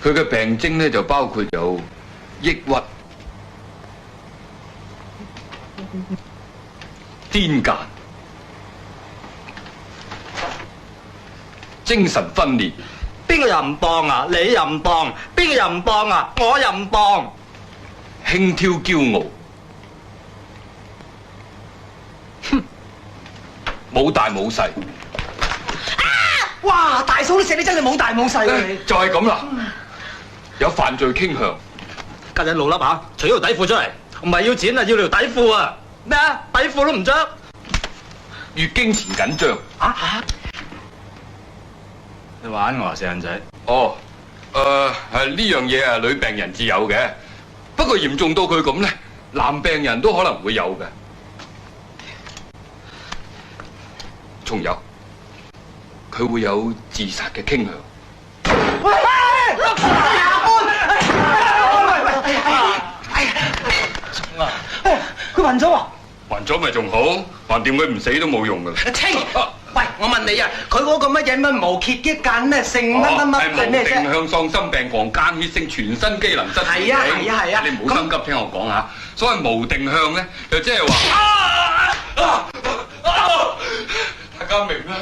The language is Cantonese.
佢嘅病徵咧就包括有抑鬱、癲癇、精神分裂。邊個又唔當啊？你又唔當，邊個又唔當啊？我又唔當。輕佻驕傲，哼，冇大冇細。哇！大嫂，你食你真係冇大冇細喎你。就係咁啦，有犯罪傾向。家陣老粒嚇，除咗條底褲出嚟，唔係要錢啊，要條底褲啊！咩啊？底褲都唔着。月經前緊張。你玩我啊，細人仔！哦，係呢樣嘢啊，女病人至有嘅。不過嚴重到佢咁咧，男病人都可能會有嘅。仲有，佢會有自殺嘅傾向。喂！佢暈咗啊！暈咗咪仲好，橫掂佢唔死都冇用噶啦。清！喂，我問你啊，佢嗰個乜嘢乜無歇肌間咩性乜乜乜係咩啫？係無定向喪心病狂間歇性全身機能失調。係啊！你唔好心急，聽我講下。所謂無定向咧，就即係話大家明啦。